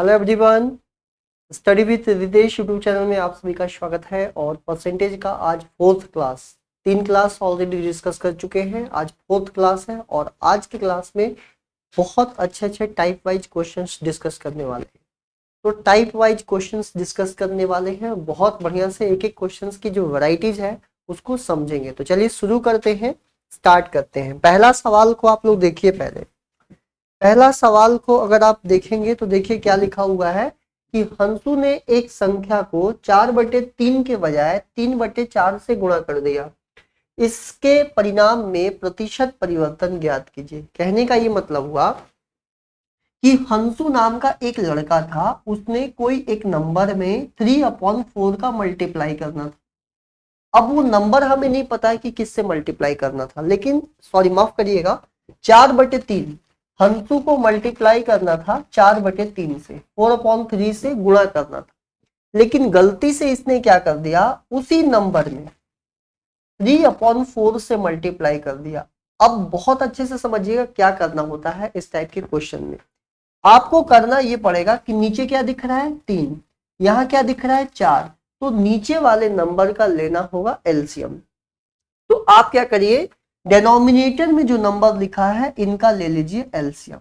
Hello everyone, study with Ritesh YouTube channel में आप सभी का स्वागत है। और परसेंटेज का आज fourth class, 3 class already discuss कर चुके हैं। आज फोर्थ क्लास है और आज की क्लास में बहुत अच्छे अच्छे टाइप वाइज क्वेश्चंस डिस्कस करने वाले हैं। तो टाइप वाइज क्वेश्चंस डिस्कस करने वाले हैं, बहुत बढ़िया से एक एक क्वेश्चंस की जो वैरायटीज है उसको समझेंगे। तो चलिए शुरू करते हैं, स्टार्ट करते हैं। पहला सवाल को आप लोग देखिए। पहला सवाल को अगर आप देखेंगे तो देखिए क्या लिखा हुआ है कि हंसू ने एक संख्या को 4/3 के बजाय 3/4 से गुणा कर दिया। इसके परिणाम में प्रतिशत परिवर्तन ज्ञात कीजिए। कहने का ये मतलब हुआ कि हंसू नाम का एक लड़का था, उसने कोई एक नंबर में 3/4 का मल्टीप्लाई करना था। अब वो नंबर हमें नहीं पता है कि किससे मल्टीप्लाई करना था, लेकिन सॉरी माफ करिएगा, 4/3 हंसू को मल्टीप्लाई करना था 4/3 से, 4/3 से गुणा करना था। लेकिन गलती से इसने क्या कर दिया, उसी नंबर में 3/4 से मल्टीप्लाई कर दिया। अब बहुत अच्छे से समझिएगा क्या करना होता है इस टाइप के क्वेश्चन में। आपको करना ये पड़ेगा कि नीचे क्या दिख रहा है 3, यहाँ क्या दिख रहा है 4, तो नीचे वाले नंबर का लेना होगा एलसीएम। तो आप क्या करिए, डिनोमिनेटर में जो नंबर लिखा है इनका ले लीजिए एलसीएम।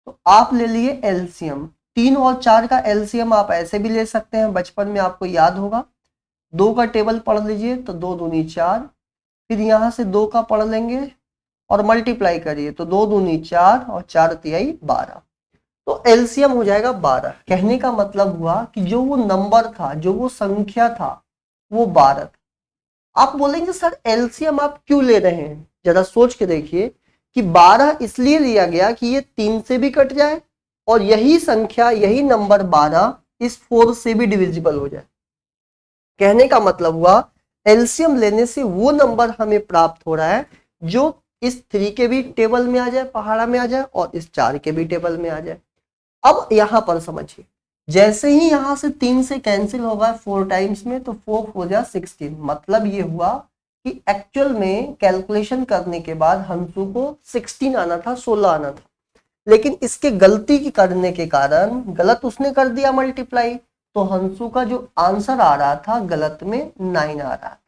तो आप ले लिए एलसीएम, 3 और 4 का एलसीएम आप ऐसे भी ले सकते हैं, बचपन में आपको याद होगा। 2 का टेबल पढ़ लीजिए तो 2 दूनी 4, फिर यहां से 2 का पढ़ लेंगे और मल्टीप्लाई करिए तो 2 दूनी 4 और 4 तिहाई 12। तो एलसीएम हो जाएगा 12। कहने का मतलब हुआ कि जो वो नंबर था, जो वो संख्या था, वो 12 था। आप बोलेंगे सर एलसीएम आप क्यों ले रहे हैं, जरा सोच के देखिए कि 12 इसलिए लिया गया कि ये 3 से भी कट जाए और यही संख्या, यही नंबर 12 इस 4 से भी डिविजिबल हो जाए। कहने का मतलब हुआ एलसीएम लेने से वो नंबर हमें प्राप्त हो रहा है जो इस 3 के भी टेबल में आ जाए, पहाड़ा में आ जाए, और इस 4 के भी टेबल में आ जाए। अब यहां पर समझिए, जैसे ही यहां से 3 से कैंसिल होगा 4 टाइम्स में, तो 4 हो जाए 16। मतलब ये हुआ कि एक्चुअल में कैलकुलेशन करने के बाद हंसू को 16 आना था, 16 आना था। लेकिन इसके गलती की करने के कारण गलत उसने कर दिया मल्टीप्लाई, तो हंसू का जो आंसर आ रहा था गलत में 9 आ रहा था।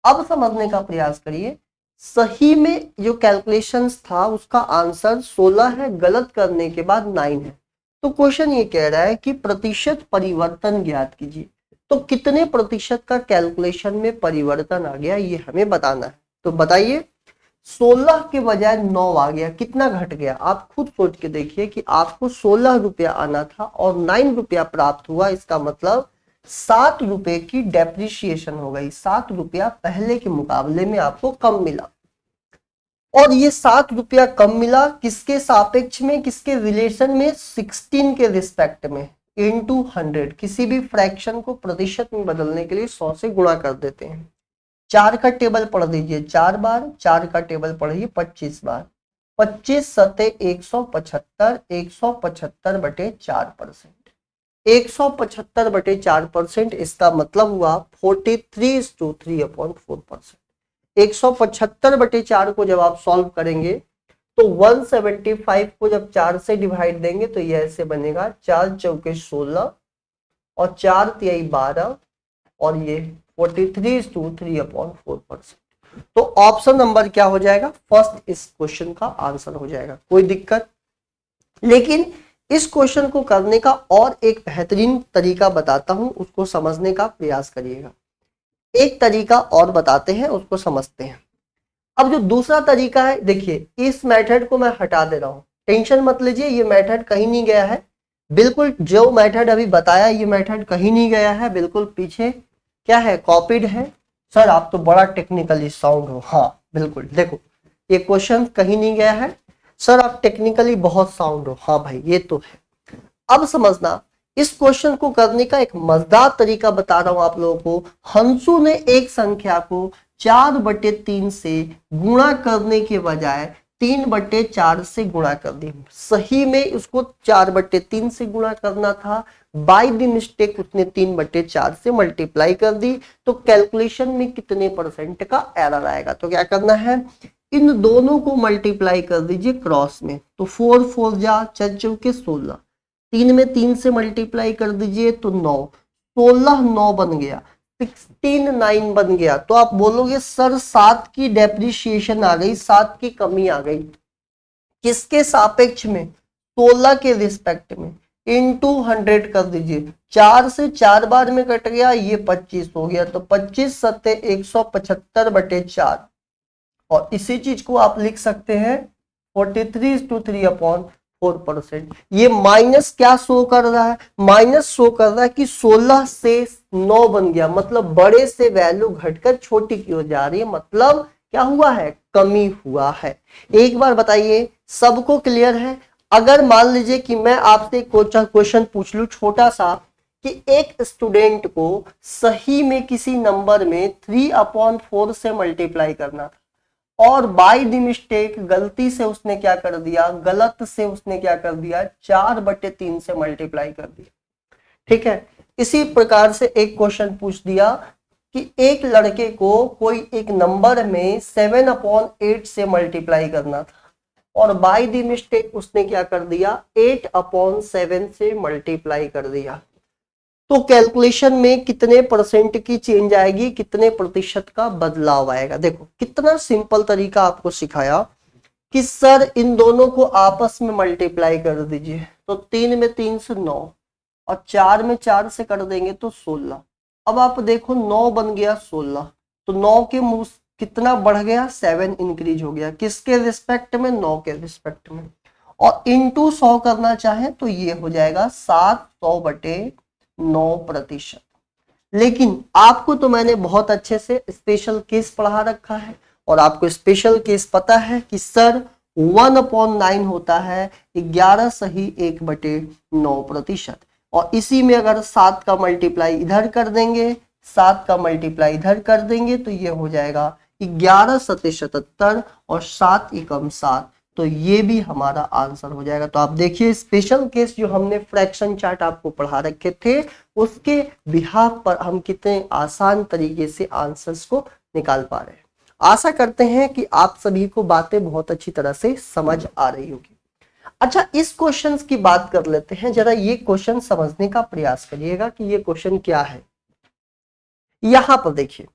अब समझने का प्रयास करिए, सही में जो कैलकुलेशंस था उसका आंसर 16 है, गलत करने के बाद 9 है। तो क्वेश्चन ये कह रहा है कि प्रतिशत परिवर्तन ज्ञात कीजिए। तो कितने प्रतिशत का कैलकुलेशन में परिवर्तन आ गया ये हमें बताना है। तो बताइए, 16 के बजाय 9 आ गया, कितना घट गया? आप खुद सोच के देखिए कि आपको 16 रुपया आना था और 9 रुपया प्राप्त हुआ। इसका मतलब 7 रुपए की डेप्रिसिएशन हो गई। 7 रुपया पहले के मुकाबले में आपको कम मिला। और ये 7 रुपया कम मिला किसके सापेक्ष में, किसके रिलेशन में? 16 के रिस्पेक्ट में, इनटू 100। किसी भी फ्रैक्शन को प्रतिशत में बदलने के लिए 100 से गुणा कर देते हैं। 4 का टेबल पढ़ दीजिए 4 बार, 4 का टेबल पढ़िए 25 बार। 25 सते 175, 175/4%। 175/4%, इसका मतलब हुआ 43:3/4%। 175/4 को जब आप सॉल्व करेंगे तो 175 को जब 4 से डिवाइड देंगे तो ये ऐसे बनेगा, 4 चौके 16 और 4 तिहाई 12, और ये 43:3/4%। तो ऑप्शन नंबर क्या हो जाएगा? फर्स्ट इस क्वेश्चन का आंसर हो जाएगा। कोई दिक्कत? लेकिन इस क्वेश्चन को करने का और एक बेहतरीन तरीका बताता हूं, उसको समझने का प्रयास करिएगा। एक तरीका और बताते हैं, उसको समझते हैं। अब जो दूसरा तरीका है, देखिए इस मेथड को मैं हटा दे रहा हूं, टेंशन मत लीजिए, ये मेथड कहीं नहीं गया है। बिल्कुल जो मेथड अभी बताया ये मेथड कहीं नहीं गया है, बिल्कुल पीछे क्या है, कॉपीड है। सर आप तो बड़ा टेक्निकली साउंड हो। हाँ बिल्कुल, देखो ये क्वेश्चन कहीं नहीं गया है। सर आप टेक्निकली बहुत साउंड हो। हाँ भाई ये तो है। अब समझना, इस क्वेश्चन को करने का एक मजेदार तरीका बता रहा हूं आप लोगों को। हंसू ने एक संख्या को 4/3 से गुणा करने के बजाय 3/4 से गुणा कर दी। सही में उसको 4/3 से गुणा करना था, बाय द मिस्टेक उसने 3/4 से मल्टीप्लाई कर दी। तो कैलकुलेशन में कितने परसेंट का एरर आएगा? तो क्या करना है, इन दोनों को मल्टीप्लाई कर दीजिए क्रॉस में। तो 4 4 जा 4 चौके 16, 3 में 3 से मल्टीप्लाई कर दीजिए तो 9, 16 9 बन गया, 16 9 बन गया। तो आप बोलोगे सर 7 की डेप्रिसिएशन आ गई, 7 की कमी आ गई, किसके सापेक्ष में? 16 के रिस्पेक्ट में, इनटू 100 कर दीजिए, 4 से 4 बार में कट गया, ये 25 हो गया, तो 25 सत्ते 175/4। और इसी चीज को आप लिख सकते हैं 43/3/4%। ये माइनस क्या शो कर रहा है? माइनस शो कर रहा है कि 16 से 9 बन गया, मतलब बड़े से वैल्यू घटकर छोटी की ओर जा रही है, मतलब क्या हुआ है? कमी हुआ है। एक बार बताइए, सबको क्लियर है? अगर मान लीजिए कि मैं आपसे क्वेश्चन पूछ लूं छोटा सा, कि एक स्टूडेंट को सही में किसी नंबर में 3/4 से मल्टीप्लाई करना था, और बाय द मिस्टेक गलती से उसने क्या कर दिया? गलत से उसने क्या कर दिया? 4/3 से मल्टीप्लाई कर दिया। ठीक है, इसी प्रकार से एक क्वेश्चन पूछ दिया कि एक लड़के को कोई एक नंबर में 7/8 से मल्टीप्लाई करना था, और बाय द मिस्टेक उसने क्या कर दिया? 8/7 से मल्टीप्लाई कर दिया। तो कैलकुलेशन में कितने परसेंट की चेंज आएगी, कितने प्रतिशत का बदलाव आएगा? देखो कितना सिंपल तरीका आपको सिखाया कि सर इन दोनों को आपस में मल्टीप्लाई कर दीजिए, तो 3 में 3 से 9, और 4 में 4 से कर देंगे तो 16। अब आप देखो 9 बन गया 16, तो 9 के मुंह कितना बढ़ गया? 7 इंक्रीज हो गया, किसके रिस्पेक्ट में? 9 के रिस्पेक्ट में। और इंटू 100 करना चाहे तो ये हो जाएगा 700/9%। लेकिन आपको तो मैंने बहुत अच्छे से स्पेशल केस पढ़ा रखा है, और आपको स्पेशल केस पता है कि सर 1/9 होता है 11 सही 1/9%। और इसी में अगर 7 का मल्टीप्लाई इधर कर देंगे, 7 का मल्टीप्लाई इधर कर देंगे, तो ये हो जाएगा 11 सत्ते 77 और 7 एकम 7, तो ये भी हमारा आंसर हो जाएगा। तो आप देखिए स्पेशल केस जो हमने फ्रैक्शन चार्ट आपको पढ़ा रखे थे, उसके बिहाफ पर हम कितने आसान तरीके से आंसर्स को निकाल पा रहे हैं। आशा करते हैं कि आप सभी को बातें बहुत अच्छी तरह से समझ आ रही होगी। अच्छा, इस क्वेश्चन की बात कर लेते हैं, जरा ये क्वेश्चन समझने का प्रयास करिएगा कि ये क्वेश्चन क्या है। यहां पर देखिए,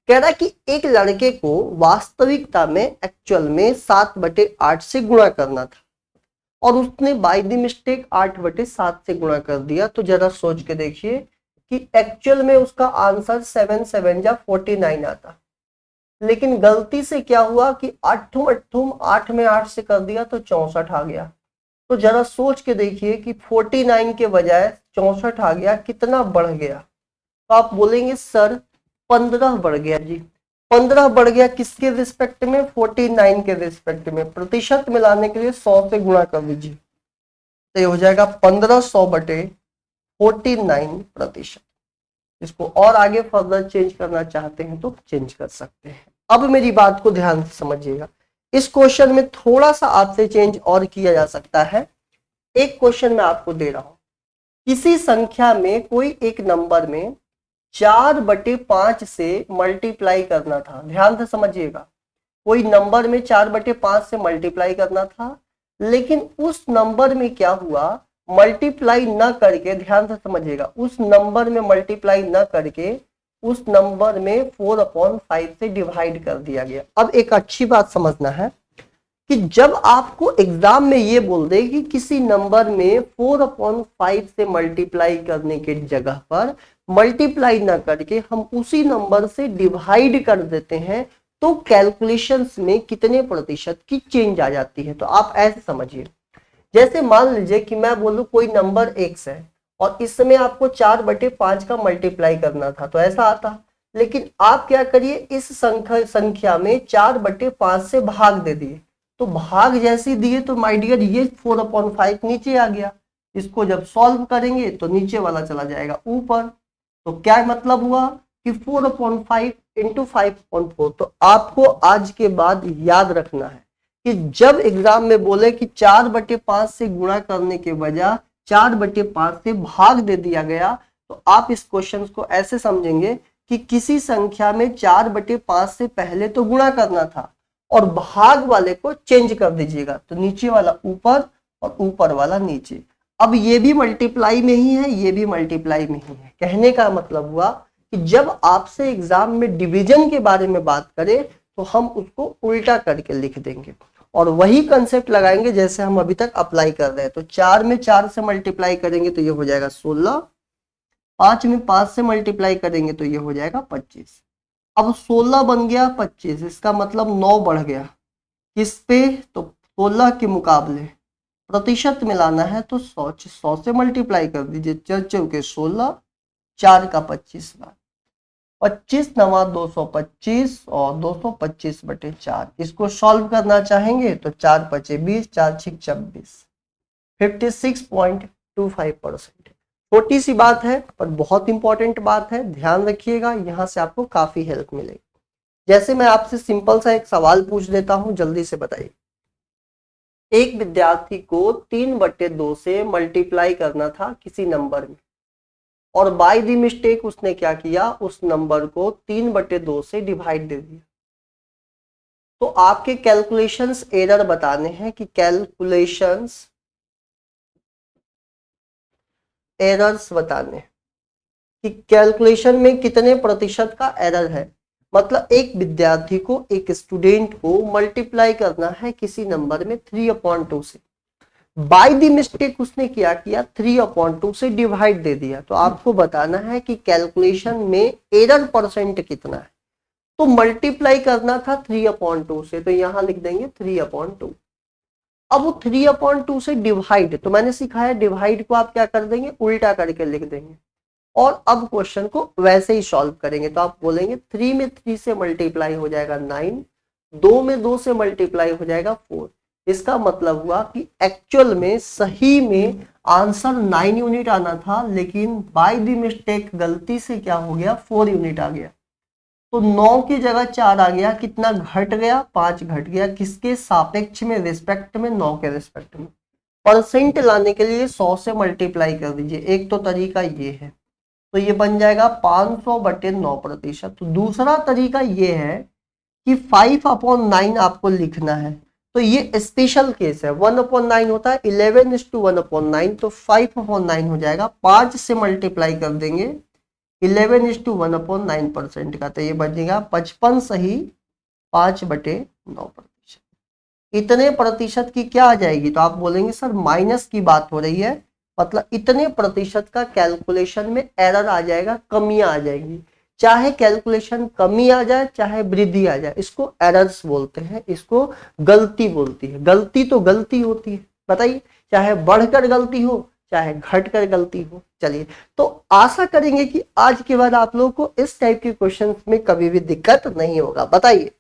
कह रहा है कि एक लड़के को वास्तविकता में एक्चुअल में 7/8 से गुणा करना था, और उसने बाय द मिस्टेक 8/7 से गुणा कर दिया। तो जरा सोच के देखिए कि एक्चुअल में उसका आंसर 7 7 जा 49 आता, लेकिन गलती से क्या हुआ कि 8 में 8 से कर दिया तो 64 आ गया। तो जरा सोच के देखिए कि 49 के बजाय 64 आ गया, कितना बढ़ गया? तो आप बोलेंगे सर 15 बढ़ गया जी। 15 बढ़ गया किसके रिस्पेक्ट में? 49 के रिस्पेक्ट में। प्रतिशत मिलाने के लिए 100 से गुणा कर दीजिए, तो ये हो जाएगा 1500/49%। इसको और आगे फर्दर चेंज करना चाहते हैं तो चेंज कर सकते हैं। अब मेरी बात को ध्यान से समझिएगा, इस क्वेश्चन में थोड़ा सा आपसे चेंज और किया जा सकता है। एक क्वेश्चन मैं आपको दे रहा हूं, किसी संख्या में कोई एक नंबर में 4/5 से मल्टीप्लाई करना था। ध्यान से समझिएगा, कोई नंबर में 4/5 से मल्टीप्लाई करना था, लेकिन उस नंबर में क्या हुआ? मल्टीप्लाई न करके, ध्यान से समझिएगा, उस नंबर में मल्टीप्लाई न करके उस नंबर में 4/5 से डिवाइड कर दिया गया। अब एक अच्छी बात समझना है कि जब आपको एग्जाम में ये बोल दे कि किसी नंबर में 4/5 से मल्टीप्लाई करने के जगह पर मल्टीप्लाई ना करके हम उसी नंबर से डिवाइड कर देते हैं, तो कैलकुलेशंस में कितने प्रतिशत की चेंज आ जाती है। तो आप ऐसे समझिए, जैसे मान लीजिए कि मैं बोलूं कोई नंबर x है, और इस समय आपको 4/5 का मल्टीप्लाई करना था, तो ऐसा आता। लेकिन आप क्या करिए, इस संख्या में 4/5 से भाग दे दिए, तो भाग जैसे दिए तो माय डियर ये 4/5 नीचे आ गया। इसको जब सॉल्व करेंगे तो नीचे वाला चला जाएगा ऊपर। तो क्या मतलब हुआ कि 4/5 इंटू 5/4। तो आपको आज के बाद याद रखना है कि जब एग्जाम में बोले कि 4/5 से गुणा करने के बजाय 4/5 से भाग दे दिया गया, तो आप इस क्वेश्चन को ऐसे समझेंगे कि किसी संख्या में 4/5 से पहले तो गुणा करना था, और भाग वाले को चेंज कर दीजिएगा, तो नीचे वाला ऊपर और ऊपर वाला नीचे। अब ये भी मल्टीप्लाई में ही है, ये भी मल्टीप्लाई में ही है। कहने का मतलब हुआ कि जब आपसे एग्जाम में डिवीजन के बारे में बात करें तो हम उसको उल्टा करके लिख देंगे और वही कंसेप्ट लगाएंगे जैसे हम अभी तक अप्लाई कर रहे हैं। तो 4 में 4 से मल्टीप्लाई करेंगे तो ये हो जाएगा 16, 5 में 5 से मल्टीप्लाई करेंगे तो ये हो जाएगा 25। अब 16 बन गया 25, इसका मतलब 9 बढ़ गया किस पे, तो 16 के मुकाबले प्रतिशत मिलाना है तो 100 से मल्टीप्लाई कर दीजिए। 4 चौके 16, 4 का 25 बार 25 नवा 225 और 225/4। इसको सॉल्व करना चाहेंगे तो 4 पचे 20, 4 छिक 26, 56.25%। छोटी सी बात है पर बहुत इंपॉर्टेंट बात है, ध्यान रखिएगा, यहाँ से आपको काफी हेल्प मिलेगी। जैसे मैं आपसे सिंपल सा एक सवाल पूछ देता हूं, जल्दी से बताइए। एक विद्यार्थी को 3/2 से मल्टीप्लाई करना था किसी नंबर में और बाय द मिस्टेक उसने क्या किया, उस नंबर को 3/2 से डिवाइड दे दिया। तो आपके कैलकुलेशंस एरर बताने हैं कि कैलकुलेशंस एरर्स बताने कि कैलकुलेशन में कितने प्रतिशत का एरर है। मतलब एक विद्यार्थी को, एक स्टूडेंट को मल्टीप्लाई करना है किसी नंबर में 3/2 से, बाय द मिस्टेक उसने क्या किया 3/2 से डिवाइड दे दिया। तो आपको बताना है कि कैलकुलेशन में एरर परसेंट कितना है। तो मल्टीप्लाई करना था 3/2 से, तो यहां लिख देंगे 3/2। अब वो 3/2 से डिवाइड, तो मैंने सिखाया डिवाइड को आप क्या कर देंगे, उल्टा करके लिख देंगे और अब क्वेश्चन को वैसे ही सॉल्व करेंगे। तो आप बोलेंगे 3 में 3 से मल्टीप्लाई हो जाएगा 9, 2 में 2 से मल्टीप्लाई हो जाएगा 4। इसका मतलब हुआ कि एक्चुअल में सही में आंसर 9 यूनिट आना था, लेकिन बाय द मिस्टेक गलती से क्या हो गया 4 यूनिट आ गया। तो 9 की जगह 4 आ गया, कितना घट गया, 5 घट गया। किसके सापेक्ष में, रिस्पेक्ट में, 9 के रिस्पेक्ट में। परसेंट लाने के लिए 100 से मल्टीप्लाई कर दीजिए, एक तो तरीका ये है, तो ये बन जाएगा 500/9%। तो दूसरा तरीका ये है कि 5/9 आपको लिखना है, तो ये स्पेशल केस है। 1/9 होता है 11:1/9, तो 5/9 हो जाएगा। 5 से मल्टीप्लाई कर देंगे 11:1/9% का, तो ये बचेगा 55 सही 5/9%। इतने प्रतिशत की क्या आ जाएगी, तो आप बोलेंगे सर माइनस की बात हो रही है, मतलब इतने प्रतिशत का कैलकुलेशन में एरर आ जाएगा, कमियां आ जाएगी। चाहे कैलकुलेशन कमी आ जाए चाहे वृद्धि आ जाए, इसको एरर्स बोलते हैं, इसको गलती बोलती है। गलती तो गलती होती है, बताइए, चाहे बढ़कर गलती हो चाहे घटकर गलती हो। चलिए, तो आशा करेंगे कि आज के बाद आप लोगों को इस टाइप के क्वेश्चन में कभी भी दिक्कत नहीं होगा। बताइए,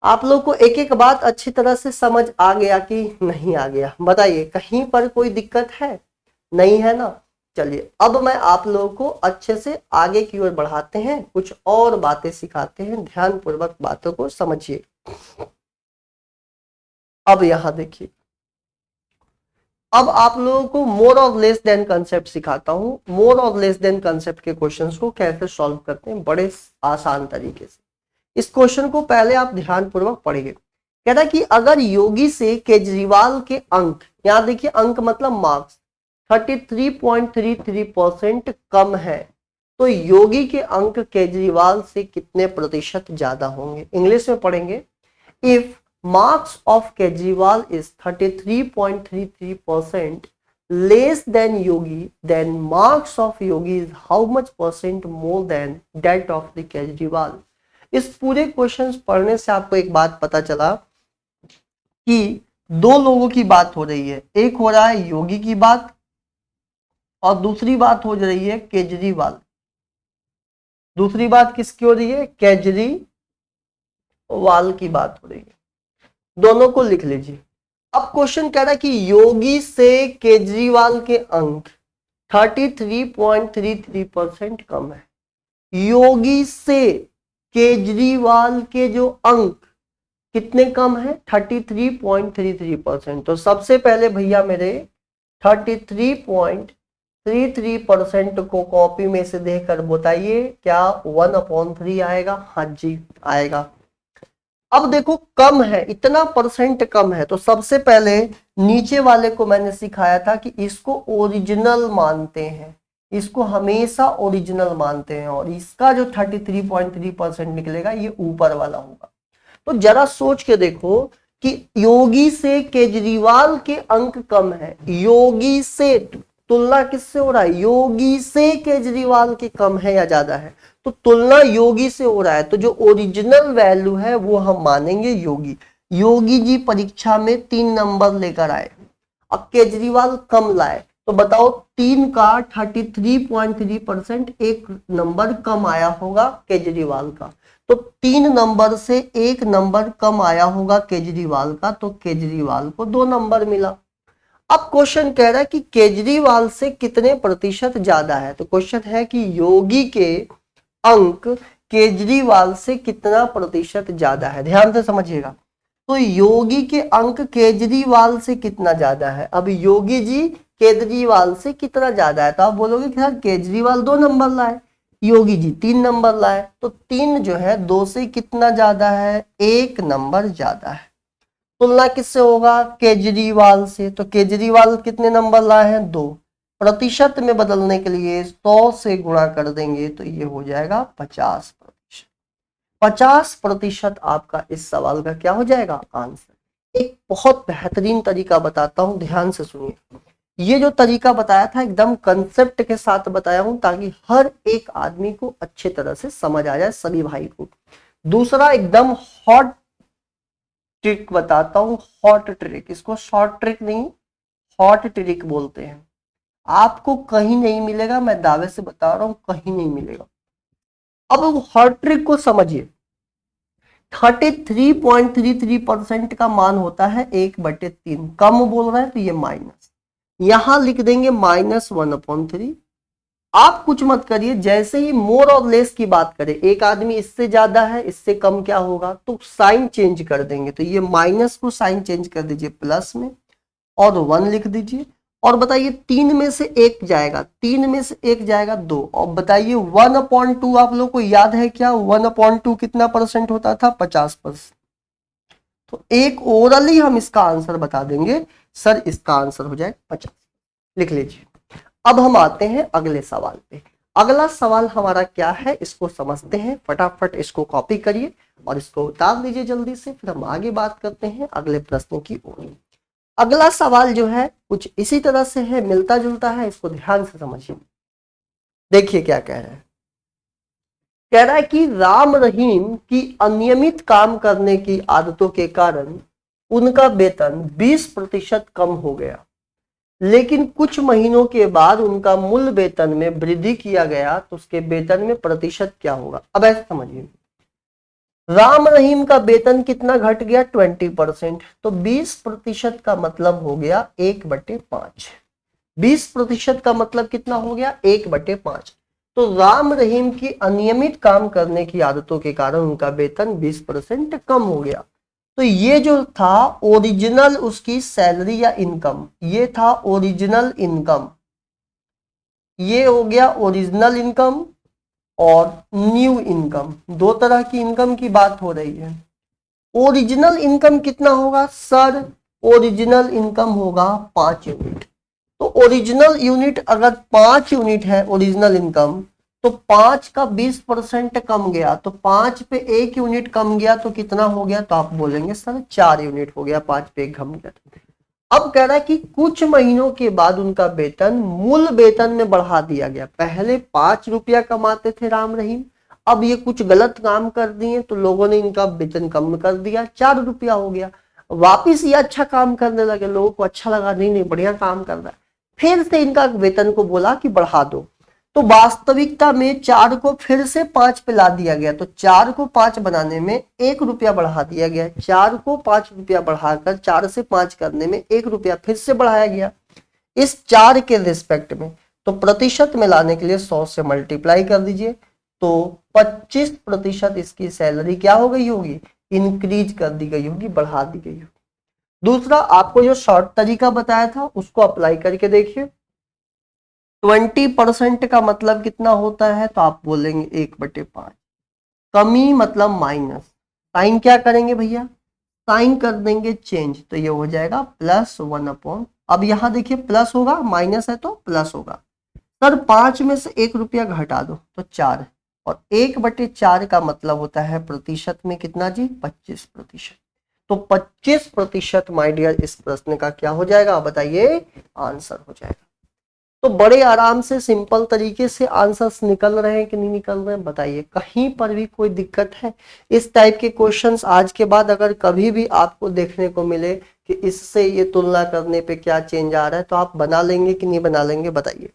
आप लोग को एक एक बात अच्छी तरह से समझ आ गया कि नहीं आ गया, बताइए, कहीं पर कोई दिक्कत है, नहीं है ना। चलिए, अब मैं आप लोगों को अच्छे से आगे की ओर बढ़ाते हैं, कुछ और बातें सिखाते हैं, ध्यान पूर्वक बातों को समझिए। अब यहां देखिए, अब आप लोगों को मोर और लेस देन कंसेप्ट सिखाता हूं। मोर और लेस देन कंसेप्ट के क्वेश्चंस को कैसे सॉल्व करते हैं बड़े आसान तरीके से। इस क्वेश्चन को पहले आप ध्यान पूर्वक पढ़िए। कहता है कि अगर योगी से केजरीवाल के अंक, यहां देखिए अंक मतलब मार्क्स, 33.33% कम है, तो योगी के अंक केजरीवाल से कितने प्रतिशत ज्यादा होंगे। इंग्लिश में पढ़ेंगे। If marks of Kejriwal is 33.33% less than Yogi, then marks of Yogi is how much percent more than that of the Kejriwal। इस पूरे क्वेश्चंस पढ़ने से आपको एक बात पता चला कि दो लोगों की बात हो रही है। एक हो रहा है योगी की बात और दूसरी बात हो रही है केजरीवाल। दूसरी बात किसकी हो रही है, केजरीवाल की बात हो रही है। दोनों को लिख लीजिए। अब क्वेश्चन कह रहा है कि योगी से केजरीवाल के अंक 33.33% कम है। योगी से केजरीवाल के जो अंक कितने कम है, 33.33%। तो सबसे पहले भैया मेरे 33.33% को कॉपी में से देखकर बताइए क्या 1/3 आएगा। हाँ जी आएगा। अब देखो कम है, इतना परसेंट कम है, तो सबसे पहले नीचे वाले को मैंने सिखाया था कि इसको ओरिजिनल मानते हैं, इसको हमेशा ओरिजिनल मानते हैं, और इसका जो 33.3% निकलेगा ये ऊपर वाला होगा। तो जरा सोच के देखो कि योगी से केजरीवाल के अंक कम है, योगी से तुलना किससे हो रहा है, योगी से केजरीवाल के कम है या ज्यादा है, तो तुलना योगी से हो रहा है, तो जो ओरिजिनल वैल्यू है वो हम मानेंगे योगी। योगी जी परीक्षा में 3 नंबर लेकर आए, अब केजरीवाल कम लाए, तो बताओ 3 का 33.3% एक नंबर कम आया होगा केजरीवाल का, तो 3 नंबर से 1 नंबर कम आया होगा केजरीवाल का, तो केजरीवाल को 2 नंबर मिला। अब क्वेश्चन कह रहा है कि केजरीवाल से कितने प्रतिशत ज्यादा है, तो क्वेश्चन है कि योगी के अंक केजरीवाल से कितना प्रतिशत ज्यादा है, ध्यान से समझिएगा। तो योगी के अंक केजरीवाल से कितना ज्यादा है, अब योगी जी केजरीवाल से कितना ज्यादा है, तो आप बोलोगे कि सर केजरीवाल 2 नंबर लाए, योगी जी 3 नंबर लाए, तो 3 जो है 2 से कितना ज्यादा है, 1 नंबर ज्यादा है। तुलना किससे होगा, केजरीवाल से, तो केजरीवाल कितने नंबर लाए हैं, 2, प्रतिशत में बदलने के लिए 100 से गुणा कर देंगे तो ये हो जाएगा 50%। 50% आपका इस सवाल का क्या हो जाएगा, आंसर। एक बहुत बेहतरीन तरीका बताता हूं, ध्यान से सुनिए। ये जो तरीका बताया था एकदम कंसेप्ट के साथ बताया हूं, ताकि हर एक आदमी को अच्छे तरह से समझ आ जाए, सभी भाई को। दूसरा एकदम हॉट ट्रिक बताता हूं, हॉट ट्रिक, इसको शॉर्ट ट्रिक नहीं हॉट ट्रिक बोलते हैं, आपको कहीं नहीं मिलेगा, मैं दावे से बता रहा हूं कहीं नहीं मिलेगा। अब हॉट ट्रिक को समझिए, 33.33% का मान होता है 1/3, कम बोल रहा है तो ये माइनस, यहां लिख देंगे -1/3। आप कुछ मत करिए, जैसे ही मोर और लेस की बात करें, एक आदमी इससे ज्यादा है इससे कम क्या होगा, तो साइन चेंज कर देंगे, तो ये माइनस को साइन चेंज कर दीजिए प्लस में और 1 लिख दीजिए, और बताइए 3 में से 1 जाएगा, 3 में से 1 जाएगा 2, और बताइए 1/2 आप लोग को याद है क्या, 1/2 कितना परसेंट होता था, 50%। तो एक ओरली हम इसका आंसर बता देंगे, सर इसका आंसर हो जाए 50, लिख लीजिए। अब हम आते हैं अगले सवाल पे। अगला सवाल हमारा क्या है, इसको समझते हैं, फटाफट इसको कॉपी करिए और इसको उतार दीजिए जल्दी से, फिर हम आगे बात करते हैं अगले प्रश्न की ओर। अगला सवाल जो है कुछ इसी तरह से है, मिलता जुलता है, इसको ध्यान से समझिए। देखिए क्या कह रहा है, कह रहा है कि राम रहीम की अनियमित काम करने की आदतों के कारण उनका वेतन 20% कम हो गया, लेकिन कुछ महीनों के बाद उनका मूल वेतन में वृद्धि किया गया, तो उसके वेतन में प्रतिशत क्या होगा। अब ऐसे समझिए, राम रहीम का वेतन कितना घट गया, 20%, तो 20% का मतलब हो गया 1/5। 20% का मतलब कितना हो गया, 1/5। तो राम रहीम की अनियमित काम करने की आदतों के कारण उनका वेतन 20% कम हो गया। तो ये जो था ओरिजिनल उसकी सैलरी या इनकम, ये था ओरिजिनल इनकम, ये हो गया ओरिजिनल इनकम और न्यू इनकम, 2 तरह की इनकम की बात हो रही है। ओरिजिनल इनकम कितना होगा सर, ओरिजिनल इनकम होगा 5 यूनिट। तो ओरिजिनल यूनिट अगर 5 यूनिट है ओरिजिनल इनकम, तो 5 का 20% कम गया, तो 5 पे 1 यूनिट कम गया तो कितना हो गया, तो आप बोलेंगे सर 4 यूनिट हो गया, 5 पे 1 कम गया। अब कह रहा है कि कुछ महीनों के बाद उनका वेतन मूल वेतन में बढ़ा दिया गया। पहले 5 रुपया कमाते थे राम रहीम, अब ये कुछ गलत काम कर दिए तो लोगों ने इनका वेतन कम कर दिया, 4 रुपया हो गया। वापिस ये अच्छा काम करने लगे, लोगों को अच्छा लगा, नहीं नहीं बढ़िया काम कर रहा है, फिर से इनका वेतन को बोला कि बढ़ा दो, तो वास्तविकता में 4 को फिर से 5 पे ला दिया गया, तो 4 को 5 बनाने में 1 रुपया बढ़ा दिया गया, 4 को 5 रुपया बढ़ाकर 4 से 5 करने में 1 रुपया फिर से बढ़ाया गया इस 4 के रिस्पेक्ट में। तो प्रतिशत में लाने के लिए 100 से मल्टीप्लाई कर दीजिए, तो 25% इसकी सैलरी क्या हो गई होगी, इंक्रीज कर दी गई होगी, बढ़ा दी गई होगी। दूसरा आपको जो शॉर्ट तरीका बताया था उसको अप्लाई करके देखिए, 20% का मतलब कितना होता है, तो आप बोलेंगे 1/5, कमी मतलब माइनस, साइन क्या करेंगे भैया, साइन कर देंगे चेंज, तो ये हो जाएगा +1 अब यहाँ देखिए प्लस होगा, माइनस है तो प्लस होगा। सर 5 में से 1 रुपया घटा दो तो 4, और 1/4 का मतलब होता है प्रतिशत में कितना जी, 25%। तो 25% माय डियर इस प्रश्न का क्या हो जाएगा बताइए, आंसर हो जाएगा। तो बड़े आराम से सिंपल तरीके से आंसर्स निकल रहे हैं कि नहीं निकल रहे हैं बताइए, कहीं पर भी कोई दिक्कत है? इस टाइप के क्वेश्चंस आज के बाद अगर कभी भी आपको देखने को मिले कि इससे ये तुलना करने पे क्या चेंज आ रहा है, तो आप बना लेंगे कि नहीं बना लेंगे बताइए।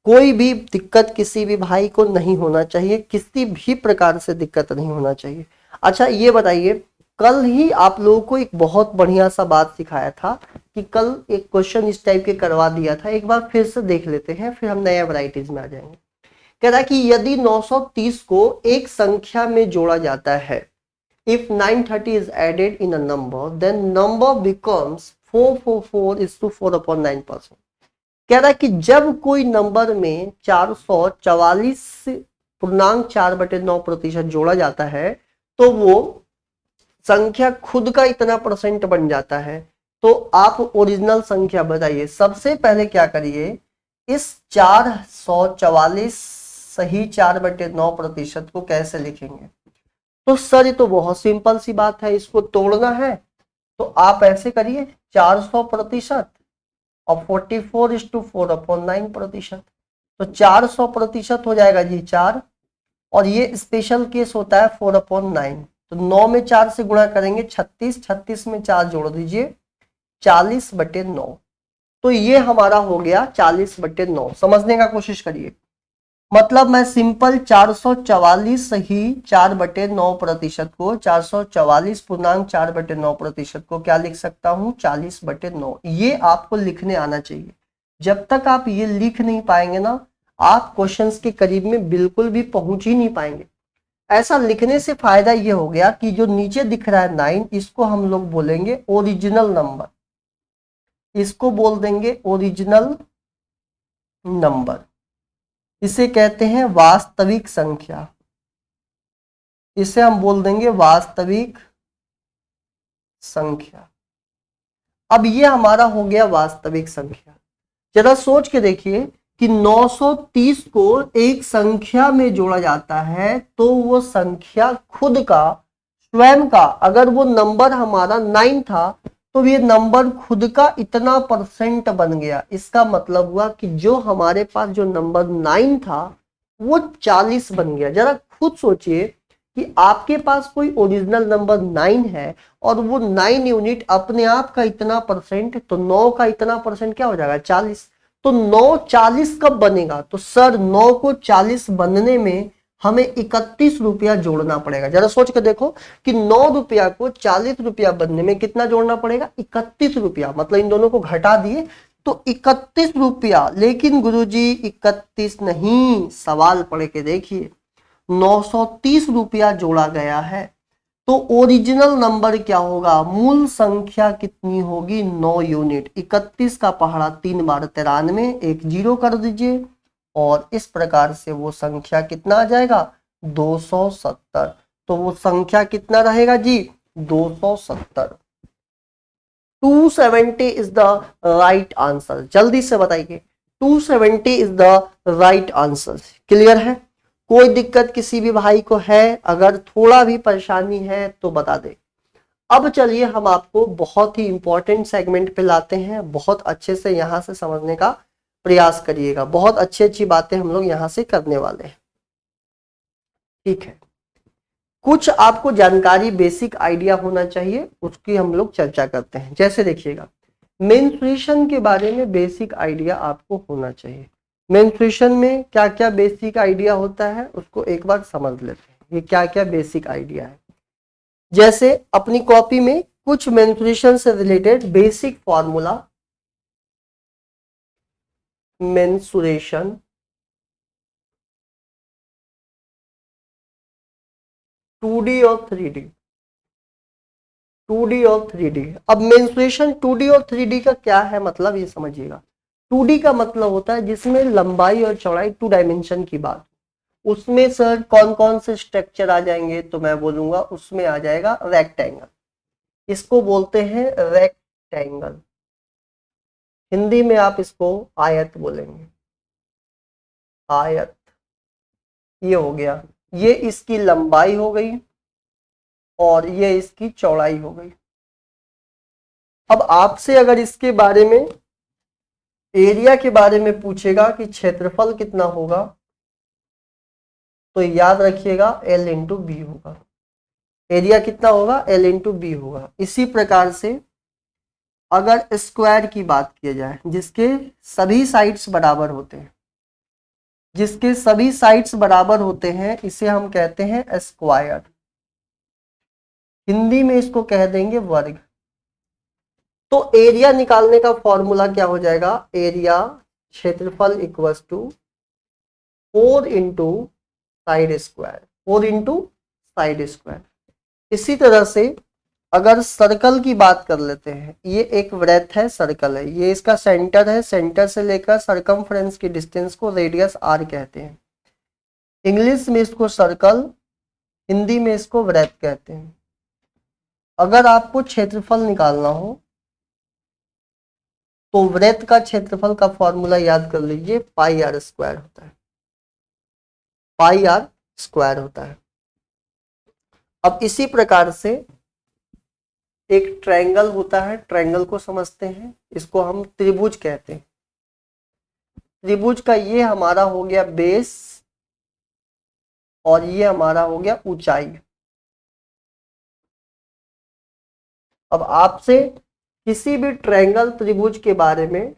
कोई भी दिक्कत किसी भी भाई को नहीं होना चाहिए, किसी भी प्रकार से दिक्कत नहीं होना चाहिए। अच्छा ये बताइए, कल ही आप लोगों को एक बहुत बढ़िया सा बात सिखाया था कि कल एक क्वेश्चन इस टाइप के करवा दिया था, एक बार फिर से देख लेते हैं, फिर हम नया वैरायटीज में आ जाएंगे। कह रहा है कि यदि 930 को एक संख्या में जोड़ा जाता है, if 930 is added in a number, then number becomes 444:4/9%। कह रहा है कि जब कोई नंबर में 444.4/9% जोड़ा जाता है तो वो संख्या खुद का इतना परसेंट बन जाता है। तो आप ओरिजिनल संख्या बताइए। सबसे पहले क्या करिए, इस 444 सही 4/9% को कैसे लिखेंगे? तो सर ये तो बहुत सिंपल सी बात है, इसको तोड़ना है तो आप ऐसे करिए 400% और 44:4/9%, तो 400% हो जाएगा जी 4, और ये स्पेशल केस होता है 4/9। तो 9 में 4 से गुणा करेंगे 36, 36 में 4 जोड़ दीजिए 40/9। तो ये हमारा हो गया 40/9। समझने का कोशिश करिए, मतलब मैं सिंपल 444 ही 4/9% को 444.4/9% को क्या लिख सकता हूं, 40/9। ये आपको लिखने आना चाहिए। जब तक आप ये लिख नहीं पाएंगे ना, आप क्वेश्चंस के करीब में बिल्कुल भी पहुंच ही नहीं पाएंगे। ऐसा लिखने से फायदा ये हो गया कि जो नीचे दिख रहा है 9, इसको हम लोग बोलेंगे ओरिजिनल नंबर, इसको बोल देंगे ओरिजिनल नंबर, इसे कहते हैं वास्तविक संख्या, इसे हम बोल देंगे वास्तविक संख्या। अब ये हमारा हो गया वास्तविक संख्या। जरा सोच के देखिए कि 930 को एक संख्या में जोड़ा जाता है तो वो संख्या खुद का, स्वयं का, अगर वो नंबर हमारा 9 था तो ये नंबर खुद का इतना परसेंट बन गया। इसका मतलब हुआ कि जो हमारे पास जो नंबर 9 था वो 40 बन गया। जरा खुद सोचिए कि आपके पास कोई ओरिजिनल नंबर 9 है और वो 9 यूनिट अपने आप का इतना परसेंट, तो 9 का इतना परसेंट क्या हो जाएगा, 40। तो 9 40 कब बनेगा? तो सर 9 को 40 बनने में हमें 31 रुपया जोड़ना पड़ेगा। जरा सोच के देखो कि 9 रुपया को 40 रुपया बनने में कितना जोड़ना पड़ेगा, 31 रुपया। मतलब इन दोनों को घटा दिए तो 31 रुपया। लेकिन गुरुजी 31 नहीं, सवाल पढ़ के देखिए 930 रुपया जोड़ा गया है। तो ओरिजिनल नंबर क्या होगा, मूल संख्या कितनी होगी, 9 यूनिट। 31 का पहाड़ा 3 बार 93, एक 0 कर दीजिए और इस प्रकार से वो संख्या कितना आ जाएगा, 270। तो वो संख्या कितना रहेगा जी, 270। 270 इज द राइट आंसर। जल्दी से बताइए, 270 is the right answer. Clear है? कोई दिक्कत किसी भी भाई को है? अगर थोड़ा भी परेशानी है तो बता दे। अब चलिए हम आपको बहुत ही इंपॉर्टेंट सेगमेंट पे लाते हैं। बहुत अच्छे से यहां से समझने का प्रयास करिएगा। बहुत अच्छी अच्छी बातें हम लोग यहां से करने वाले हैं। ठीक है, कुछ आपको जानकारी, बेसिक आइडिया होना चाहिए, उसकी हम लोग चर्चा करते हैं। जैसे देखिएगा, मेंस्ट्रुएशन के बारे में बेसिक आइडिया आपको होना चाहिए। मेंस्ट्रुएशन में क्या क्या बेसिक आइडिया होता है उसको एक बार समझ लेते हैं, ये क्या क्या बेसिक आइडिया है। जैसे अपनी कॉपी में कुछ मेंस्ट्रुएशन से related basic formula, mensuration, two D और 3D, 2D और 3D। अब मेंस्ट्रुएशन 2D और 3D का क्या है मतलब, ये समझिएगा। 2D का मतलब होता है जिसमें लंबाई और चौड़ाई 2 डायमेंशन की बात, उसमें सर कौन कौन से स्ट्रक्चर आ जाएंगे, तो मैं बोलूंगा उसमें आ जाएगा रेक्टेंगल। इसको बोलते हैं रेक्टेंगल, हिंदी में आप इसको आयत बोलेंगे, आयत। ये हो गया, ये इसकी लंबाई हो गई और ये इसकी चौड़ाई हो गई। अब आपसे अगर इसके बारे में, एरिया के बारे में पूछेगा कि क्षेत्रफल कितना होगा, तो याद रखिएगा L इंटू बी होगा। एरिया कितना होगा, L इंटू बी होगा। इसी प्रकार से अगर स्क्वायर की बात की जाए, जिसके सभी साइड्स बराबर होते हैं, जिसके सभी साइड्स बराबर होते हैं, इसे हम कहते हैं स्क्वायर। हिंदी में इसको कह देंगे वर्ग। तो एरिया निकालने का फॉर्मूला क्या हो जाएगा, एरिया क्षेत्रफल equals to 4 into side square, 4 into side square. इसी तरह से अगर सर्कल की बात कर लेते हैं, ये एक वृत्त है, सर्कल है, ये इसका सेंटर है, सेंटर से लेकर सरकमफ्रेंस की डिस्टेंस को रेडियस आर कहते हैं। इंग्लिश में इसको सर्कल, हिंदी में इसको वृत्त कहते हैं। अगर आपको क्षेत्रफल निकालना हो तो वृत्त का क्षेत्रफल का फॉर्मूला याद कर लीजिए, पाई आर स्क्वायर होता है, पाई आर स्क्वायर होता है। अब इसी प्रकार से एक ट्रायंगल होता है, ट्रायंगल को समझते हैं, इसको हम त्रिभुज कहते हैं। त्रिभुज का ये हमारा हो गया बेस और ये हमारा हो गया ऊंचाई। अब आपसे किसी भी ट्रायंगल त्रिभुज के बारे में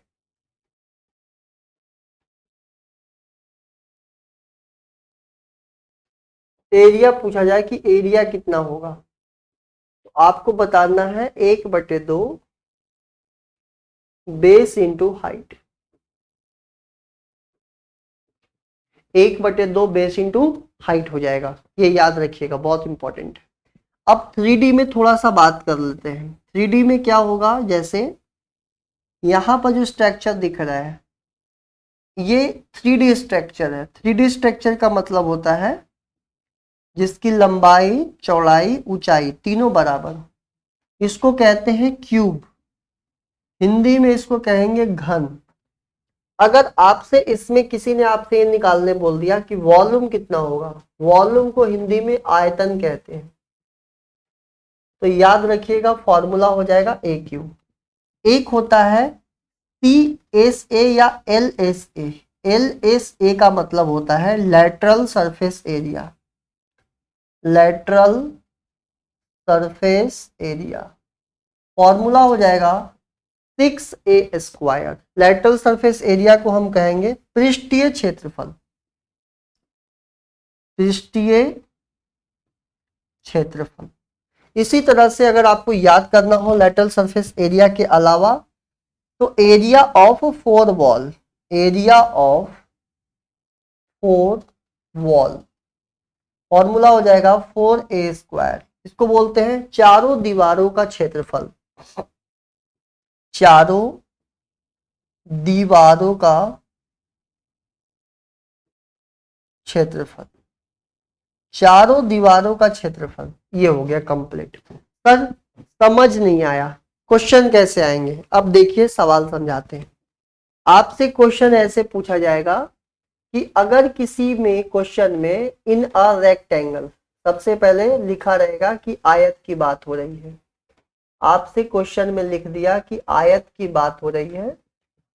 एरिया पूछा जाए कि एरिया कितना होगा, तो आपको बताना है 1/2 base into height, 1/2 base into height हो जाएगा। ये याद रखिएगा, बहुत इंपॉर्टेंट है। अब 3D में थोड़ा सा बात कर लेते हैं। 3D में क्या होगा, जैसे यहां पर जो स्ट्रक्चर दिख रहा है ये 3D स्ट्रक्चर है। 3D स्ट्रक्चर का मतलब होता है जिसकी लंबाई, चौड़ाई, ऊंचाई तीनों बराबर, इसको कहते हैं क्यूब। हिंदी में इसको कहेंगे घन। अगर आपसे इसमें किसी ने आपसे ये निकालने बोल दिया कि वॉल्यूम कितना होगा, वॉल्यूम को हिंदी में आयतन कहते हैं, तो याद रखिएगा फॉर्मूला हो जाएगा ए क्यूब। एक होता है PSA या LSA। LSA का मतलब होता है lateral surface area, lateral surface area. Formula हो जाएगा 6A square. Lateral surface area को हम कहेंगे पृष्ठीय क्षेत्रफल, पृष्ठीय क्षेत्रफल। इसी तरह से अगर आपको याद करना हो लैटरल सरफेस एरिया के अलावा, तो area of 4 wall, area of 4 wall, formula हो जाएगा 4A स्क्वायर। इसको बोलते हैं चारों दीवारों का क्षेत्रफल, चारों दीवारों का क्षेत्रफल, चारों दीवारों का क्षेत्रफल। ये हो गया कंप्लीट। सर समझ नहीं आया, क्वेश्चन कैसे आएंगे? अब देखिए सवाल समझाते हैं। आपसे क्वेश्चन ऐसे पूछा जाएगा कि अगर किसी में क्वेश्चन में इन अ रेक्टेंगल, सबसे पहले लिखा रहेगा कि आयत की बात हो रही है। आपसे क्वेश्चन में लिख दिया कि आयत की बात हो रही है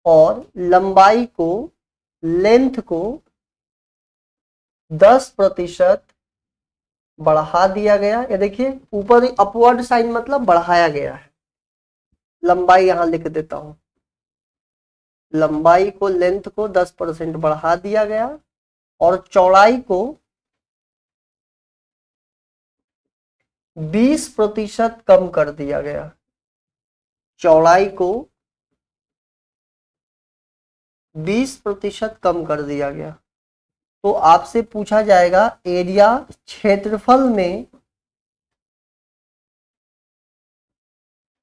और लंबाई को, लेंथ को 10% बढ़ा दिया गया। ये देखिए ऊपर अपवर्ड साइन मतलब बढ़ाया गया है। लंबाई यहां लिख देता हूं, लंबाई को, लेंथ को 10% बढ़ा दिया गया और चौड़ाई को 20% कम कर दिया गया। चौड़ाई को 20% कम कर दिया गया। तो आपसे पूछा जाएगा एरिया, क्षेत्रफल में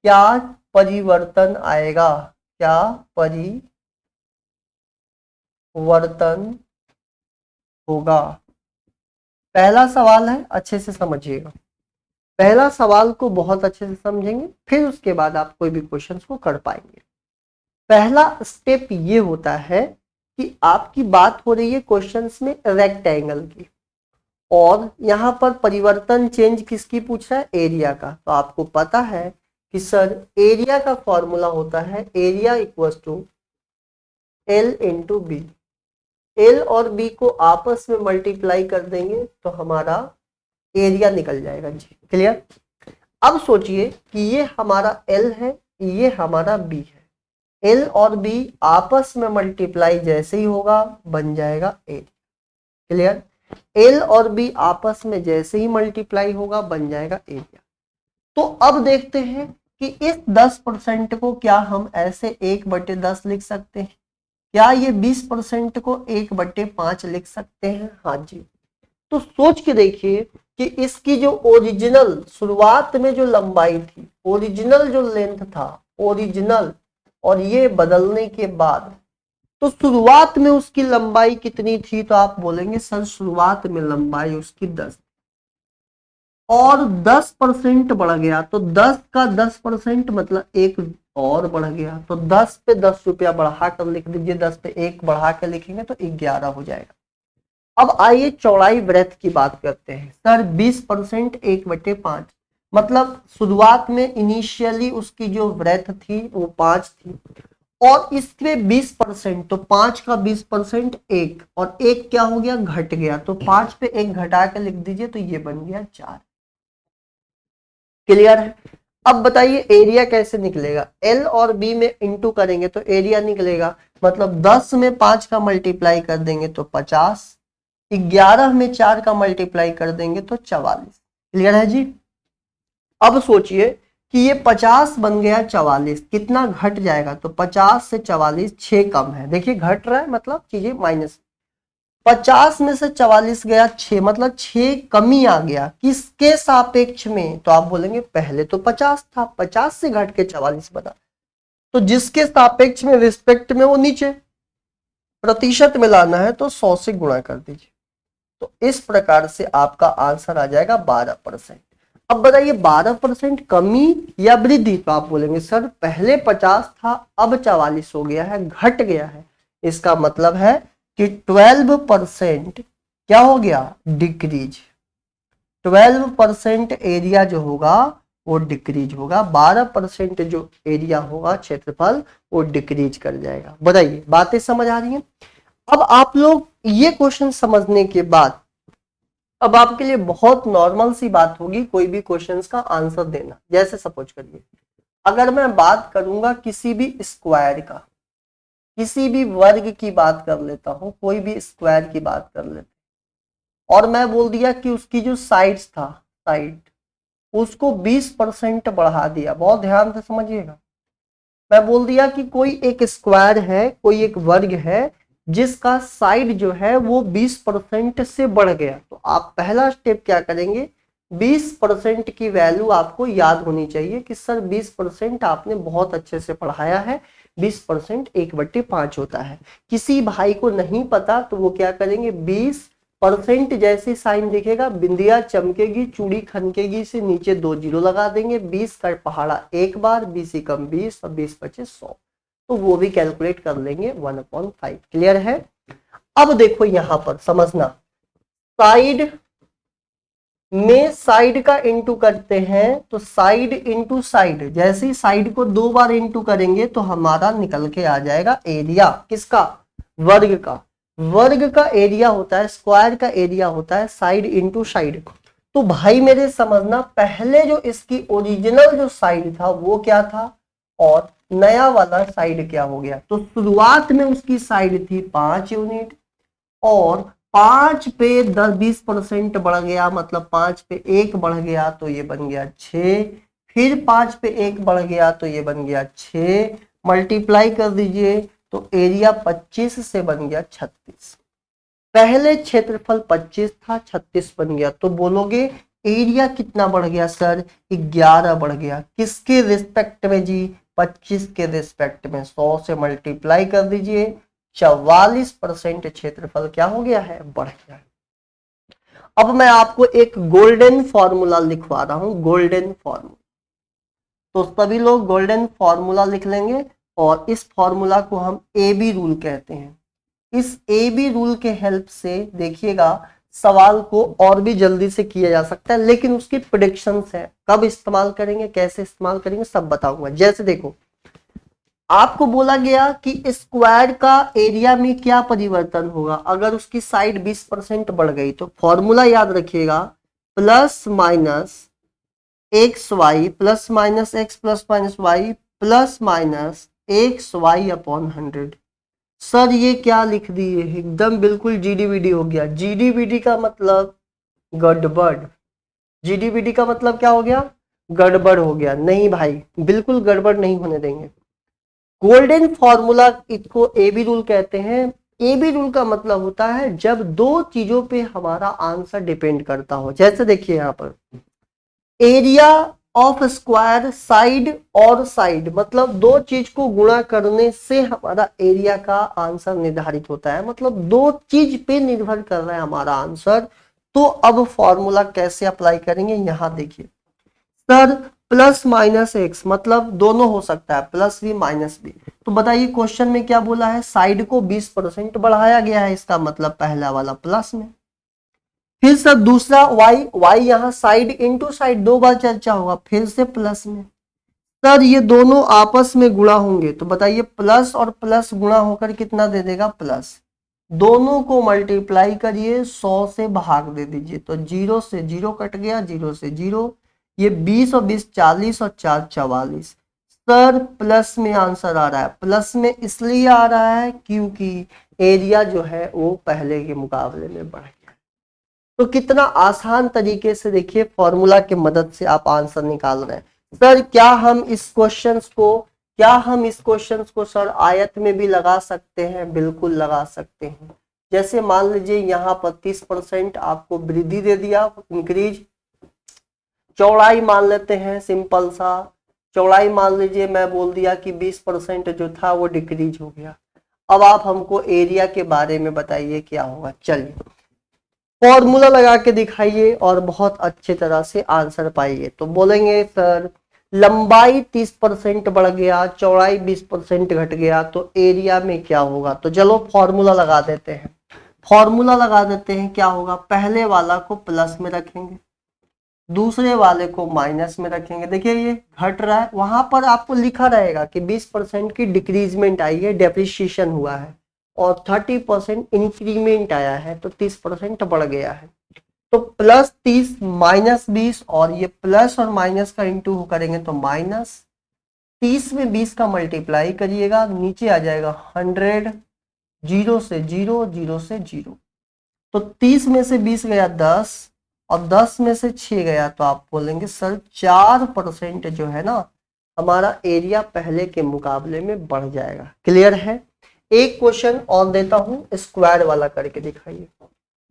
क्या परिवर्तन आएगा, क्या परिवर्तन होगा। पहला सवाल है, अच्छे से समझिएगा। पहला सवाल को बहुत अच्छे से समझेंगे, फिर उसके बाद आप कोई भी क्वेश्चन को कर पाएंगे। पहला स्टेप ये होता है कि आपकी बात हो रही है क्वेश्चंस में रेक्टेंगल की, और यहां पर परिवर्तन चेंज किसकी पूछ रहा है, एरिया का। तो आपको पता है कि सर एरिया का फॉर्मूला होता है area equals to L into B. L और बी को आपस में मल्टीप्लाई कर देंगे तो हमारा एरिया निकल जाएगा जी। क्लियर। अब सोचिए कि ये हमारा एल है, ये हमारा बी है। एल और बी आपस में मल्टीप्लाई जैसे ही होगा बन जाएगा एरिया। क्लियर। एल और बी आपस में जैसे ही मल्टीप्लाई होगा बन जाएगा एरिया। तो अब देखते हैं कि इस 10% को क्या हम ऐसे 1/10 लिख सकते हैं, क्या ये 20% को 1/5 लिख सकते हैं? हाँ जी। तो सोच के देखिए कि इसकी जो ओरिजिनल शुरुआत में जो लंबाई थी, ओरिजिनल जो लेंथ था, ओरिजिनल, और ये बदलने के बाद, तो शुरुआत में उसकी लंबाई कितनी थी? तो आप बोलेंगे सर शुरुआत में लंबाई उसकी 10, और 10% बढ़ गया, तो 10 का 10% मतलब एक और बढ़ गया, तो 10 पे 10 रुपया बढ़ा कर लिख दीजिए, 10 पे 1 बढ़ा कर लिखेंगे तो 11 हो जाएगा। अब आइए चौड़ाई ब्रेथ की बात करते हैं। सर 20% 1/5, मतलब शुरुआत में इनिशियली उसकी जो ब्रेथ थी वो 5 थी, और इसमें 20%, तो 5 का 20% 1, और 1 क्या हो गया, घट गया, तो 5 पे 1 घटा के लिख दीजिए तो ये बन गया 4। क्लियर है। अब बताइए एरिया कैसे निकलेगा? एल और बी में इंटू करेंगे तो एरिया निकलेगा, मतलब 10 में 5 का मल्टीप्लाई कर देंगे तो 50, 11 में 4 का मल्टीप्लाई कर देंगे तो 44। क्लियर है जी। अब सोचिए कि ये 50 बन गया 44, कितना घट जाएगा? तो 50 से 44 6 कम है, देखिए घट रहा है, मतलब चीजें माइनस। 50 में से 44 गया 6, मतलब 6 कमी आ गया, किसके सापेक्ष में? तो आप बोलेंगे पहले तो 50 था, 50 से घट के 44 बना, तो जिसके सापेक्ष में, रिस्पेक्ट में, वो नीचे प्रतिशत में लाना है तो 100 से गुणा कर दीजिए। तो इस प्रकार से आपका आंसर आ जाएगा 12%। अब बताइए 12% कमी या वृद्धि? तो आप बोलेंगे सर पहले 50 था अब 44 हो गया है, घट गया है। इसका मतलब है कि 12% क्या हो गया, डिक्रीज। 12% एरिया जो होगा वो डिक्रीज होगा, 12% जो एरिया होगा क्षेत्रफल वो डिक्रीज कर जाएगा। बताइए बातें समझ आ रही हैं? अब आप लोग ये क्वेश्चन समझने के बाद अब आपके लिए बहुत नॉर्मल सी बात होगी कोई भी क्वेश्चंस का आंसर देना। जैसे सपोज करिए अगर मैं बात करूंगा किसी भी स्क्वायर का, किसी भी वर्ग की बात कर लेता हूं, कोई भी स्क्वायर की बात कर लेता, और मैं बोल दिया कि उसकी जो साइड्स था, साइड, उसको 20% बढ़ा दिया। बहुत ध्यान से समझिएगा। मैं बोल दिया कि कोई एक स्क्वायर है, कोई एक वर्ग है जिसका साइड जो है वो 20% से बढ़ गया, तो आप पहला स्टेप क्या करेंगे, 20% की वैल्यू आपको याद होनी चाहिए कि सर 20% आपने बहुत अच्छे से पढ़ाया है, 20% 1/5 होता है। किसी भाई को नहीं पता तो वो क्या करेंगे, 20% जैसे साइन दिखेगा, बिंदिया चमकेगी, चूड़ी खनकेगी से नीचे 2 जीरो लगा देंगे, 20 का पहाड़ा एक बार, 20 कम 20 और 20 25 100, तो वो भी कैलकुलेट कर लेंगे 1/5। क्लियर है। अब देखो यहां पर समझना, साइड में साइड का इंटू करते हैं तो साइड इंटू साइड, जैसे ही साइड को 2 बार इंटू करेंगे तो हमारा निकल के आ जाएगा एरिया, किसका, वर्ग का। वर्ग का एरिया होता है, स्क्वायर का एरिया होता है साइड इंटू साइड। तो भाई मेरे समझना, पहले जो इसकी ओरिजिनल जो साइड था वो क्या था, और नया वाला साइड क्या हो गया। तो शुरुआत में उसकी साइड थी 5 यूनिट, और 5 पे 10-20% बढ़ गया, मतलब 5 पे 1 बढ़ गया तो ये बन गया 6, फिर 5 पे 1 बढ़ गया तो ये बन गया 6, मल्टीप्लाई कर दीजिए तो एरिया 25 से बन गया 36। पहले क्षेत्रफल 25 था, 36 बन गया, तो बोलोगे एरिया कितना बढ़ गया सर, 11 बढ़ गया। किसके रिस्पेक्ट में जी, 25 के रिस्पेक्ट में। 100 से मल्टीप्लाई कर दीजिए, 44% क्षेत्रफल क्या हो गया है, बढ़ गया है। अब मैं आपको एक गोल्डन फॉर्मूला लिखवा रहा हूं, गोल्डन फॉर्मूला। तो सभी लोग गोल्डन फॉर्मूला लिख लेंगे और इस फॉर्मूला को हम ए बी रूल कहते हैं। इस ए बी रूल के हेल्प से देखिएगा सवाल को और भी जल्दी से किया जा सकता है, लेकिन उसकी प्रेडिक्शंस है, कब इस्तेमाल करेंगे, कैसे इस्तेमाल करेंगे, सब बताऊंगा। जैसे देखो, आपको बोला गया कि स्क्वायर का एरिया में क्या परिवर्तन होगा अगर उसकी साइड 20% बढ़ गई। तो फॉर्मूला याद रखिएगा, plus minus x y plus minus x plus minus y plus minus x y upon 100। Sir ये क्या लिख दिए, एकदम बिल्कुल जीडीवीडी हो गया। जीडीवीडी का मतलब गड़बड़, जीडीवीडी का मतलब क्या हो गया, गड़बड़ हो गया। नहीं भाई, बिल्कुल गड़बड़ नहीं होने देंगे। गोल्डन फॉर्मूला इसको ए बी रूल कहते हैं। ए बी रूल का मतलब होता है जब दो चीजों पे हमारा आंसर डिपेंड करता हो। जैसे देखिए यहाँ पर एरिया ऑफ स्क्वायर साइड और साइड, मतलब दो चीज को गुणा करने से हमारा एरिया का आंसर निर्धारित होता है, मतलब दो चीज पे निर्भर कर रहा है हमारा आंसर। तो अब फॉर्मूला कैसे अप्लाई करेंगे, यहां देखिए सर, प्लस माइनस एक्स मतलब दोनों हो सकता है, प्लस भी माइनस भी। तो बताइए क्वेश्चन में क्या बोला है, साइड को 20% बढ़ाया गया है, इसका मतलब पहला वाला प्लस में। फिर सर दूसरा y, y यहाँ साइड इंटू साइड दो बार चर्चा होगा, फिर से प्लस में। सर ये दोनों आपस में गुणा होंगे, तो बताइए प्लस और प्लस गुणा होकर कितना दे देगा, प्लस। दोनों को मल्टीप्लाई करिए, 100 से भाग दे दीजिए, तो 0 से 0 कट गया, 0 से 0, ये 20 और 20 40 और 4 44। सर प्लस में आंसर आ रहा है, प्लस में इसलिए आ रहा है क्योंकि एरिया जो है वो पहले के मुकाबले में बढ़ गया। तो कितना आसान तरीके से देखिए फॉर्मूला की मदद से आप आंसर निकाल रहे हैं। सर क्या हम इस क्वेश्चंस को सर आयत में भी लगा सकते हैं, बिल्कुल लगा सकते हैं। जैसे मान लीजिए यहाँ पर 30% आपको वृद्धि दे दिया, इंक्रीज। चौड़ाई मान लेते हैं, सिंपल सा चौड़ाई मान लीजिए मैं बोल दिया कि 20% जो था वो डिक्रीज हो गया। अब आप हमको एरिया के बारे में बताइए क्या होगा। चलिए फॉर्मूला लगा के दिखाइए और बहुत अच्छे तरह से आंसर पाइए। तो बोलेंगे सर लंबाई 30% बढ़ गया, चौड़ाई 20% घट गया, तो एरिया में क्या होगा। तो चलो फॉर्मूला लगा देते हैं, फॉर्मूला लगा देते हैं। क्या होगा, पहले वाला को प्लस में रखेंगे, दूसरे वाले को माइनस में रखेंगे। देखिए ये घट रहा है, वहां पर आपको लिखा रहेगा कि 20% की डिक्रीजमेंट आई है, डेप्रिसिएशन हुआ है, और 30% इंक्रीमेंट आया है, तो 30% बढ़ गया है। तो प्लस 30 माइनस 20, और ये प्लस और माइनस का इंटू करेंगे तो माइनस 30 में 20 का मल्टीप्लाई करिएगा, नीचे आ जाएगा 100, 0 से 0, 0 से 0। तो 30 में से 20 गया 10, और 10 में से 6 गया, तो आप बोलेंगे सर 4% जो है ना हमारा एरिया पहले के मुकाबले में बढ़ जाएगा। क्लियर है। एक क्वेश्चन और देता हूं, स्क्वायर वाला करके दिखाइए।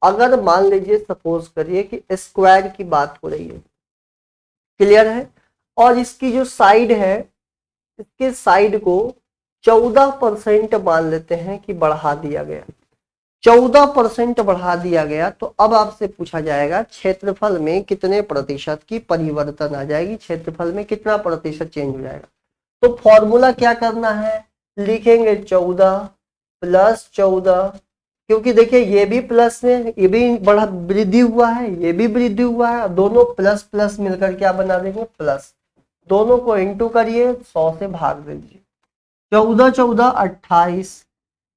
अगर मान लीजिए सपोज करिए कि स्क्वायर की बात हो रही है, क्लियर है, और इसकी जो साइड है, इसके साइड को 14% मान लेते हैं कि बढ़ा दिया गया, 14% बढ़ा दिया गया। तो अब आपसे पूछा जाएगा क्षेत्रफल में कितने प्रतिशत की परिवर्तन आ जाएगी, क्षेत्रफल में कितना प्रतिशत चेंज हो जाएगा। तो फॉर्मूला क्या करना है, लिखेंगे 14 प्लस 14, क्योंकि देखिए ये भी प्लस में, ये भी बढ़ा वृद्धि हुआ है, ये भी वृद्धि हुआ है, दोनों प्लस प्लस मिलकर क्या बना देंगे, प्लस। दोनों को इंटू करिए, 100 से भाग दीजिए, 14 14 28,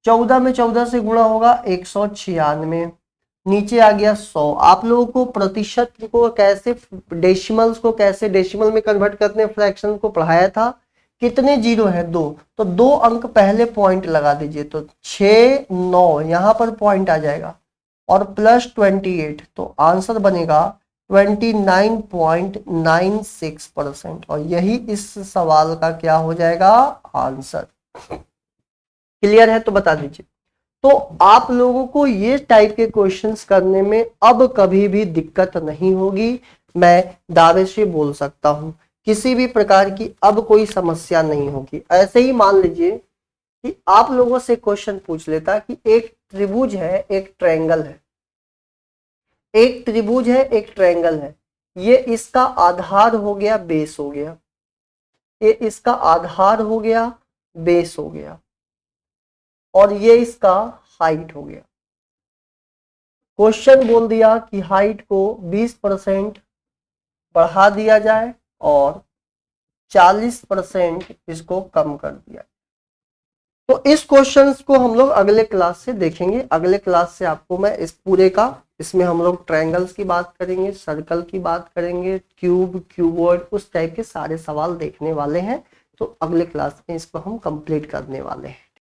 14 में 14 से गुणा होगा 196, नीचे आ गया 100। आप लोगों को प्रतिशत को कैसे, डेसिमल्स को कैसे डेसिमल में कन्वर्ट करते हैं, फ्रैक्शन को पढ़ाया था। कितने जीरो है, 2, तो 2 अंक पहले पॉइंट लगा दीजिए, तो 6 9 यहाँ पर पॉइंट आ जाएगा, और प्लस 28, तो आंसर बनेगा 29.96%, और यही इस सवाल का क्या हो जाएगा, आंसर। क्लियर है, तो बता दीजिए। तो आप लोगों को ये टाइप के क्वेश्चंस करने में अब कभी भी दिक्कत नहीं होगी, मैं दावे से बोल सकता हूं, किसी भी प्रकार की अब कोई समस्या नहीं होगी। ऐसे ही मान लीजिए कि आप लोगों से क्वेश्चन पूछ लेता कि एक त्रिभुज है, एक ट्रायंगल है, एक त्रिभुज है, एक ट्रायंगल है, ये इसका आधार हो गया, बेस हो गया, ये इसका आधार हो गया, बेस हो गया, और ये इसका हाइट हो गया। क्वेश्चन बोल दिया कि हाइट को 20% बढ़ा दिया जाए और 40% इसको कम कर दिया। तो इस क्वेश्चंस को हम लोग अगले क्लास से देखेंगे। अगले क्लास से आपको मैं इस पूरे का, इसमें हम लोग ट्रायंगल्स की बात करेंगे, सर्कल की बात करेंगे, क्यूब, क्यूबॉइड, उस टाइप के सारे सवाल देखने वाले हैं। तो अगले क्लास में इसको हम कंप्लीट करने वाले हैं।